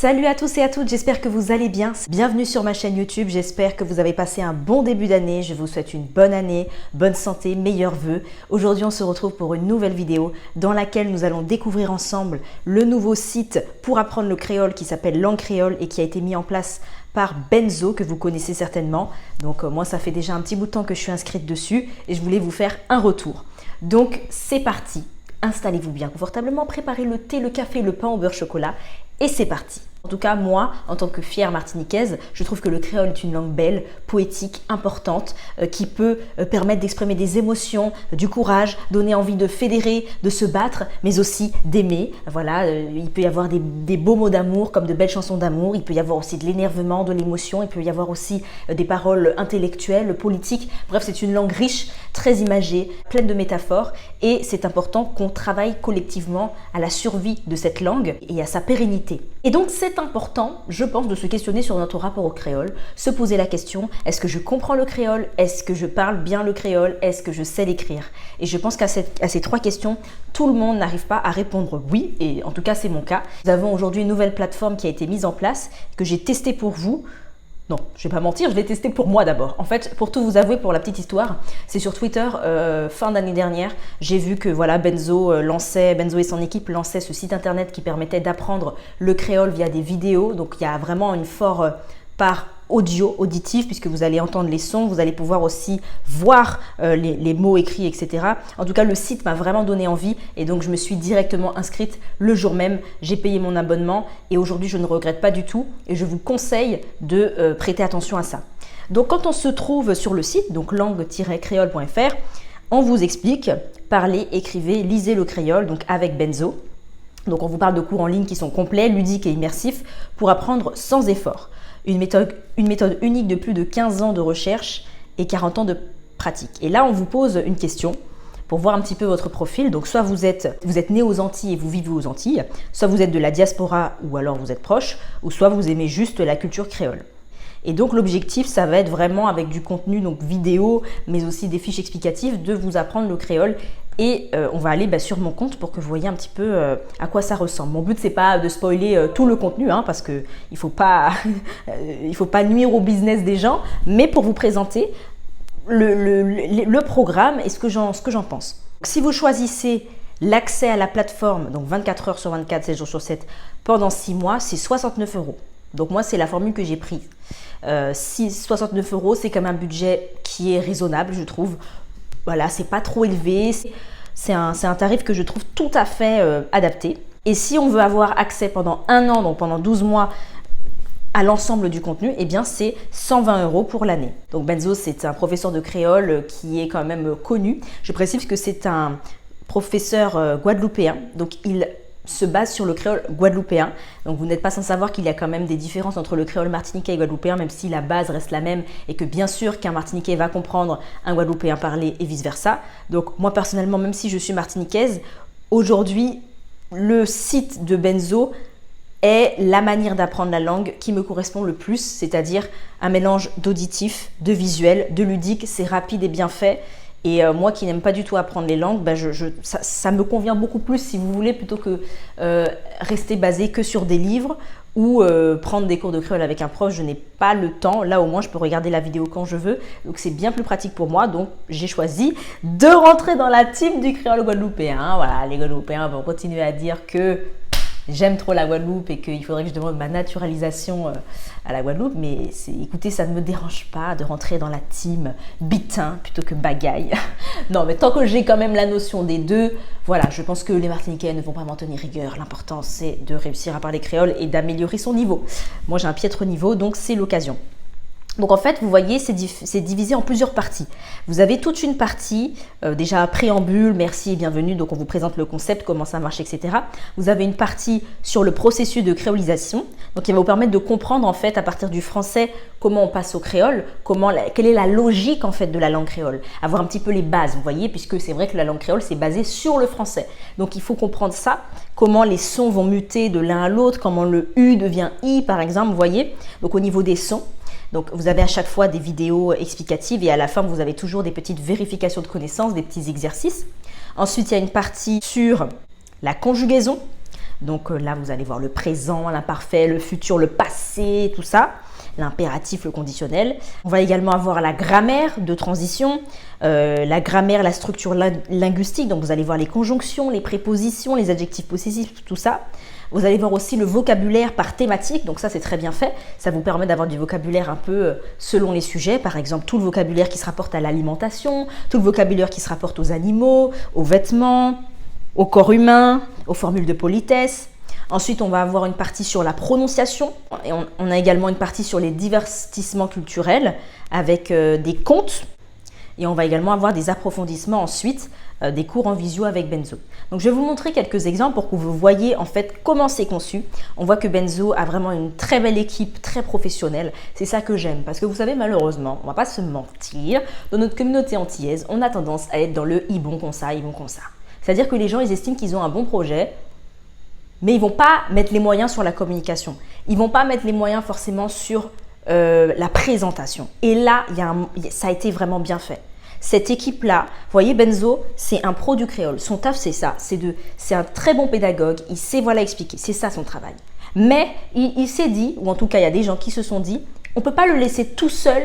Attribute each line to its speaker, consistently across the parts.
Speaker 1: Salut à tous et à toutes, j'espère que vous allez bien. Bienvenue sur ma chaîne YouTube, j'espère que vous avez passé un bon début d'année. Je vous souhaite une bonne année, bonne santé, meilleurs vœux. Aujourd'hui, on se retrouve pour une nouvelle vidéo dans laquelle nous allons découvrir ensemble le nouveau site pour apprendre le créole qui s'appelle Langue Créole et qui a été mis en place par Benzo, que vous connaissez certainement. Donc moi, ça fait déjà un petit bout de temps que je suis inscrite dessus et je voulais vous faire un retour. Donc c'est parti, installez-vous bien confortablement, préparez le thé, le café, le pain au beurre chocolat et c'est parti. En tout cas, moi, en tant que fière martiniquaise, je trouve que le créole est une langue belle, poétique, importante, qui peut permettre d'exprimer des émotions, du courage, donner envie de fédérer, de se battre, mais aussi d'aimer. Voilà, il peut y avoir des beaux mots d'amour, comme de belles chansons d'amour. Il peut y avoir aussi de l'énervement, de l'émotion. Il peut y avoir aussi des paroles intellectuelles, politiques. Bref, c'est une langue riche, très imagée, pleine de métaphores. Et c'est important qu'on travaille collectivement à la survie de cette langue et à sa pérennité. Et donc, c'est important, je pense, de se questionner sur notre rapport au créole, se poser la question, est-ce que je comprends le créole? Est-ce que je parle bien le créole? Est-ce que je sais l'écrire? Et je pense qu'à ces trois questions, tout le monde n'arrive pas à répondre oui, et en tout cas c'est mon cas. Nous avons aujourd'hui une nouvelle plateforme qui a été mise en place, que j'ai testée pour vous. Non, je ne vais pas mentir, je l'ai testé pour moi d'abord. En fait, pour tout vous avouer, pour la petite histoire, c'est sur Twitter, fin d'année dernière, j'ai vu que voilà, Benzo et son équipe lançaient ce site internet qui permettait d'apprendre le créole via des vidéos. Donc il y a vraiment une forte part auditive puisque vous allez entendre les sons, vous allez pouvoir aussi voir les mots écrits, etc. En tout cas, le site m'a vraiment donné envie et donc je me suis directement inscrite le jour même. J'ai payé mon abonnement et aujourd'hui, je ne regrette pas du tout et je vous conseille de prêter attention à ça. Donc, quand on se trouve sur le site, donc langue-créole.fr, on vous explique, parlez, écrivez, lisez le créole, donc avec Benzo. Donc, on vous parle de cours en ligne qui sont complets, ludiques et immersifs pour apprendre sans effort. Une méthode unique de plus de 15 ans de recherche et 40 ans de pratique. Et là, on vous pose une question pour voir un petit peu votre profil. Donc, soit vous êtes né aux Antilles et vous vivez aux Antilles, soit vous êtes de la diaspora ou alors vous êtes proche, ou soit vous aimez juste la culture créole. Et donc, l'objectif, ça va être vraiment avec du contenu, donc vidéo, mais aussi des fiches explicatives, de vous apprendre le créole. Et on va aller sur mon compte pour que vous voyez un petit peu à quoi ça ressemble. Mon but, c'est pas de spoiler tout le contenu, parce que il faut pas nuire au business des gens, mais pour vous présenter le programme et ce que j'en pense. Si vous choisissez l'accès à la plateforme, donc 24 heures sur 24, 7 jours sur 7, pendant 6 mois, c'est 69 €. Donc moi, c'est la formule que j'ai prise. 69 €, c'est comme un budget qui est raisonnable, je trouve. Voilà, c'est pas trop élevé, c'est un tarif que je trouve tout à fait adapté. Et si on veut avoir accès pendant 1 an, donc pendant 12 mois, à l'ensemble du contenu, eh bien c'est 120 € pour l'année. Donc Benzo, c'est un professeur de créole qui est quand même connu. Je précise que c'est un professeur guadeloupéen, donc il se base sur le créole guadeloupéen. Donc vous n'êtes pas sans savoir qu'il y a quand même des différences entre le créole martiniquais et guadeloupéen, même si la base reste la même et que bien sûr qu'un martiniquais va comprendre un guadeloupéen parler et vice versa. Donc moi personnellement, même si je suis martiniquaise, aujourd'hui le site de Benzo est la manière d'apprendre la langue qui me correspond le plus, c'est-à-dire un mélange d'auditif, de visuel, de ludique, c'est rapide et bien fait. Et moi qui n'aime pas du tout apprendre les langues, ça me convient beaucoup plus si vous voulez, plutôt que rester basé que sur des livres ou prendre des cours de créole avec un prof. Je n'ai pas le temps. Là au moins je peux regarder la vidéo quand je veux. Donc c'est bien plus pratique pour moi. Donc j'ai choisi de rentrer dans la team du créole guadeloupéen. Voilà, les Guadeloupéens vont continuer à dire que j'aime trop la Guadeloupe et qu'il faudrait que je demande ma naturalisation à la Guadeloupe. Mais écoutez, ça ne me dérange pas de rentrer dans la team bitin plutôt que bagaille. Non, mais tant que j'ai quand même la notion des deux, voilà, je pense que les Martiniquais ne vont pas m'en tenir rigueur. L'important, c'est de réussir à parler créole et d'améliorer son niveau. Moi, j'ai un piètre niveau, donc c'est l'occasion. Donc en fait, vous voyez, c'est divisé en plusieurs parties. Vous avez toute une partie, déjà préambule, merci et bienvenue, donc on vous présente le concept, comment ça marche, etc. Vous avez une partie sur le processus de créolisation, donc il va vous permettre de comprendre en fait à partir du français comment on passe au créole, quelle est la logique en fait de la langue créole, avoir un petit peu les bases, vous voyez, puisque c'est vrai que la langue créole c'est basé sur le français. Donc il faut comprendre ça, comment les sons vont muter de l'un à l'autre, comment le U devient I par exemple, vous voyez, donc au niveau des sons. Donc, vous avez à chaque fois des vidéos explicatives et à la fin, vous avez toujours des petites vérifications de connaissances, des petits exercices. Ensuite, il y a une partie sur la conjugaison. Donc là, vous allez voir le présent, l'imparfait, le futur, le passé, tout ça. L'impératif, le conditionnel. On va également avoir la grammaire de transition, la grammaire, la structure linguistique. Donc vous allez voir les conjonctions, les prépositions, les adjectifs possessifs, tout ça. Vous allez voir aussi le vocabulaire par thématique. Donc ça, c'est très bien fait. Ça vous permet d'avoir du vocabulaire un peu selon les sujets. Par exemple, tout le vocabulaire qui se rapporte à l'alimentation, tout le vocabulaire qui se rapporte aux animaux, aux vêtements, au corps humain, aux formules de politesse. Ensuite, on va avoir une partie sur la prononciation et on a également une partie sur les divertissements culturels avec des contes et on va également avoir des approfondissements ensuite, des cours en visio avec Benzo. Donc, je vais vous montrer quelques exemples pour que vous voyez en fait comment c'est conçu. On voit que Benzo a vraiment une très belle équipe, très professionnelle. C'est ça que j'aime parce que vous savez, malheureusement, on ne va pas se mentir, dans notre communauté antillaise, on a tendance à être dans le « ils bon comme ça, ils bon comme ça ». C'est-à-dire que les gens, ils estiment qu'ils ont un bon projet, mais ils ne vont pas mettre les moyens sur la communication. Ils ne vont pas mettre les moyens forcément sur la présentation. Et là, ça a été vraiment bien fait. Cette équipe-là, vous voyez, Benzo, c'est un pro du créole. Son taf, c'est ça. C'est un très bon pédagogue. Il sait expliquer. C'est ça son travail. Mais il s'est dit, ou en tout cas, il y a des gens qui se sont dit, on ne peut pas le laisser tout seul.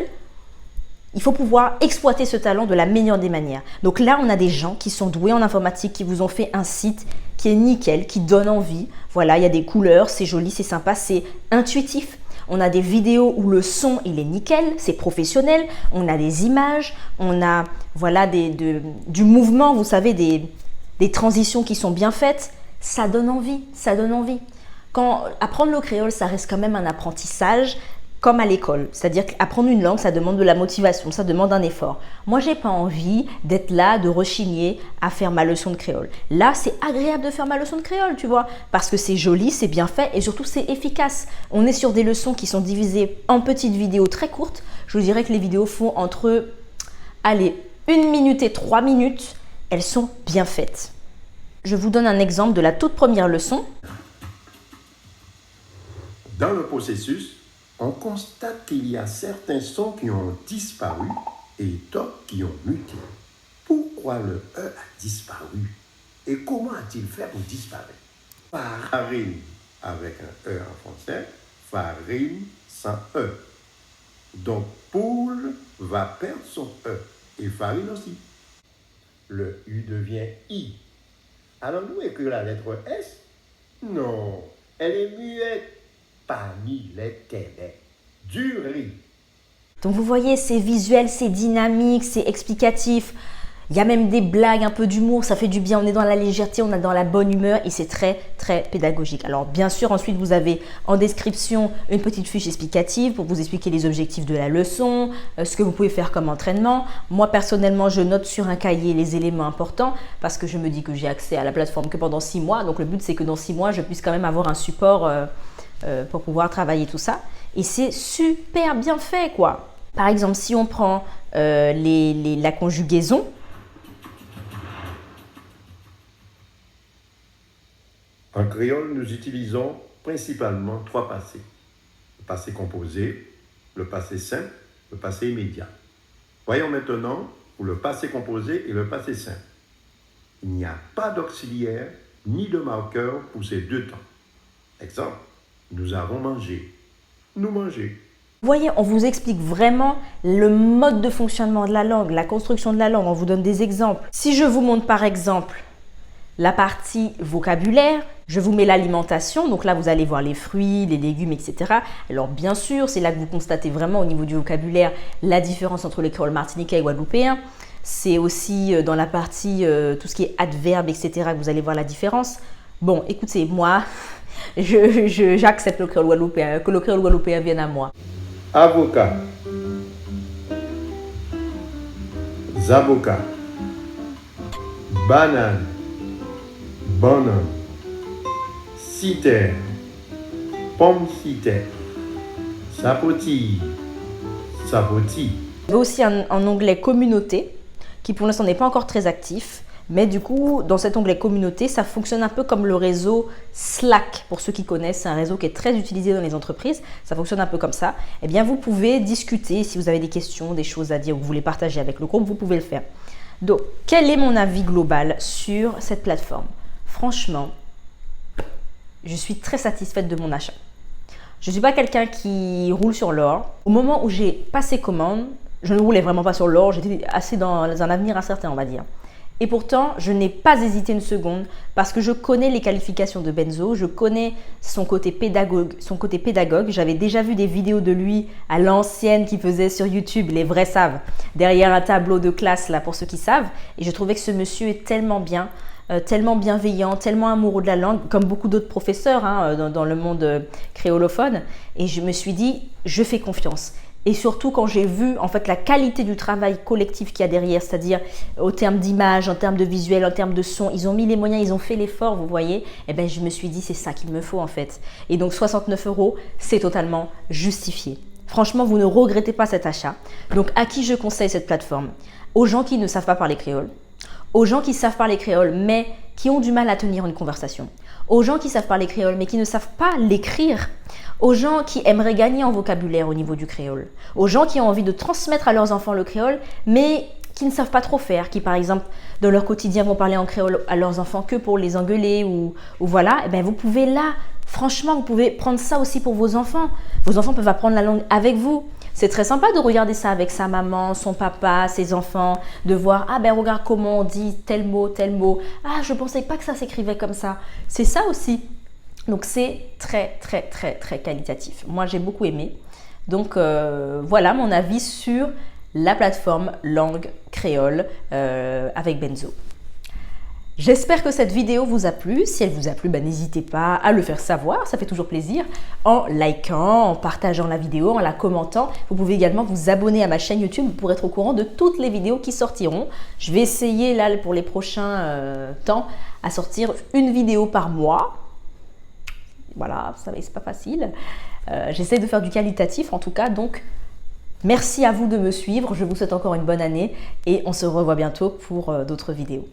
Speaker 1: Il faut pouvoir exploiter ce talent de la meilleure des manières. Donc là, on a des gens qui sont doués en informatique, qui vous ont fait un site qui est nickel, qui donne envie. Voilà, il y a des couleurs, c'est joli, c'est sympa, c'est intuitif. On a des vidéos où le son, il est nickel, c'est professionnel. On a des images, on a voilà, du mouvement, vous savez, des transitions qui sont bien faites. Ça donne envie, ça donne envie. Apprendre le créole, ça reste quand même un apprentissage comme à l'école. C'est-à-dire qu'apprendre une langue, ça demande de la motivation, ça demande un effort. Moi, j'ai pas envie d'être là, de rechigner à faire ma leçon de créole. Là, c'est agréable de faire ma leçon de créole, tu vois, parce que c'est joli, c'est bien fait et surtout, c'est efficace. On est sur des leçons qui sont divisées en petites vidéos très courtes. Je vous dirais que les vidéos font entre, allez, 1 minute et 3 minutes. Elles sont bien faites. Je vous donne un exemple de la toute première leçon.
Speaker 2: Dans le processus, on constate qu'il y a certains sons qui ont disparu et d'autres qui ont muté. Pourquoi le E a disparu et comment a-t-il fait pour disparaître? Farine avec un E en français, farine sans E. Donc poule va perdre son E et farine aussi. Le U devient I. Allons-nous écrire la lettre S? Non, elle est muette. Parmi les télés, du riz.
Speaker 1: Donc vous voyez, c'est visuel, c'est dynamique, c'est explicatif. Il y a même des blagues, un peu d'humour, ça fait du bien. On est dans la légèreté, on est dans la bonne humeur et c'est très, très pédagogique. Alors bien sûr, ensuite, vous avez en description une petite fiche explicative pour vous expliquer les objectifs de la leçon, ce que vous pouvez faire comme entraînement. Moi, personnellement, je note sur un cahier les éléments importants parce que je me dis que j'ai accès à la plateforme que pendant 6 mois. Donc le but, c'est que dans 6 mois, je puisse quand même avoir un support pour pouvoir travailler tout ça. Et c'est super bien fait, quoi. Par exemple, si on prend la conjugaison,
Speaker 2: en créole, nous utilisons principalement 3 passés. Le passé composé, le passé simple, le passé immédiat. Voyons maintenant pour le passé composé et le passé simple. Il n'y a pas d'auxiliaire ni de marqueur pour ces 2 temps. Exemple, nous avons mangé. Nous manger.
Speaker 1: Vous voyez, on vous explique vraiment le mode de fonctionnement de la langue, la construction de la langue. On vous donne des exemples. Si je vous montre par exemple la partie vocabulaire, je vous mets l'alimentation. Donc là, vous allez voir les fruits, les légumes, etc. Alors bien sûr, c'est là que vous constatez vraiment au niveau du vocabulaire la différence entre les créoles martiniquais et guadeloupéens. C'est aussi dans la partie tout ce qui est adverbe, etc. que vous allez voir la différence. Bon, écoutez, moi, j'accepte le créole guadeloupéen, que le créole guadeloupéen vienne à moi.
Speaker 2: Avocat. Zaboka. Banane. Banane. Citer. Pomme citer. Sapoti. Sapoti.
Speaker 1: Il y a aussi un onglet communauté qui pour l'instant n'est pas encore très actif. Mais du coup, dans cet onglet communauté, ça fonctionne un peu comme le réseau Slack. Pour ceux qui connaissent, c'est un réseau qui est très utilisé dans les entreprises. Ça fonctionne un peu comme ça. Eh bien, vous pouvez discuter si vous avez des questions, des choses à dire ou que vous voulez partager avec le groupe, vous pouvez le faire. Donc, quel est mon avis global sur cette plateforme? Franchement, je suis très satisfaite de mon achat. Je ne suis pas quelqu'un qui roule sur l'or. Au moment où j'ai passé commande, je ne roulais vraiment pas sur l'or, j'étais assez dans un avenir incertain, on va dire. Et pourtant, je n'ai pas hésité une seconde parce que je connais les qualifications de Benzo, je connais son côté pédagogue. J'avais déjà vu des vidéos de lui à l'ancienne qu'il faisait sur YouTube, les vrais savent, derrière un tableau de classe là pour ceux qui savent. Et je trouvais que ce monsieur est tellement bien, tellement bienveillant, tellement amoureux de la langue, comme beaucoup d'autres professeurs dans le monde créolophone. Et je me suis dit, je fais confiance. Et surtout quand j'ai vu en fait la qualité du travail collectif qu'il y a derrière, c'est-à-dire au terme d'image, en termes de visuel, en termes de son, ils ont mis les moyens, ils ont fait l'effort, vous voyez, et bien je me suis dit c'est ça qu'il me faut en fait. Et donc 69 €, c'est totalement justifié. Franchement, vous ne regrettez pas cet achat. Donc à qui je conseille cette plateforme? Aux gens qui ne savent pas parler créole, aux gens qui savent parler créole mais qui ont du mal à tenir une conversation, aux gens qui savent parler créole mais qui ne savent pas l'écrire, aux gens qui aimeraient gagner en vocabulaire au niveau du créole, aux gens qui ont envie de transmettre à leurs enfants le créole, mais qui ne savent pas trop faire, qui par exemple dans leur quotidien vont parler en créole à leurs enfants que pour les engueuler ou voilà, et bien vous pouvez là, franchement, vous pouvez prendre ça aussi pour vos enfants. Vos enfants peuvent apprendre la langue avec vous. C'est très sympa de regarder ça avec sa maman, son papa, ses enfants, de voir, ah ben regarde comment on dit tel mot, ah je pensais pas que ça s'écrivait comme ça. C'est ça aussi. Donc c'est très qualitatif. Moi j'ai beaucoup aimé. Donc voilà mon avis sur la plateforme langue créole avec Benzo. J'espère que cette vidéo vous a plu. Si elle vous a plu, n'hésitez pas à le faire savoir, ça fait toujours plaisir, en likant, en partageant la vidéo, en la commentant. Vous pouvez également vous abonner à ma chaîne YouTube pour être au courant de toutes les vidéos qui sortiront. Je vais essayer là pour les prochains temps à sortir une vidéo par mois. Voilà, vous savez, c'est pas facile. J'essaie de faire du qualitatif en tout cas, donc merci à vous de me suivre. Je vous souhaite encore une bonne année et on se revoit bientôt pour d'autres vidéos.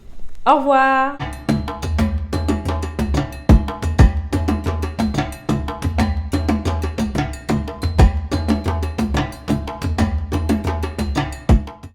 Speaker 1: Au revoir!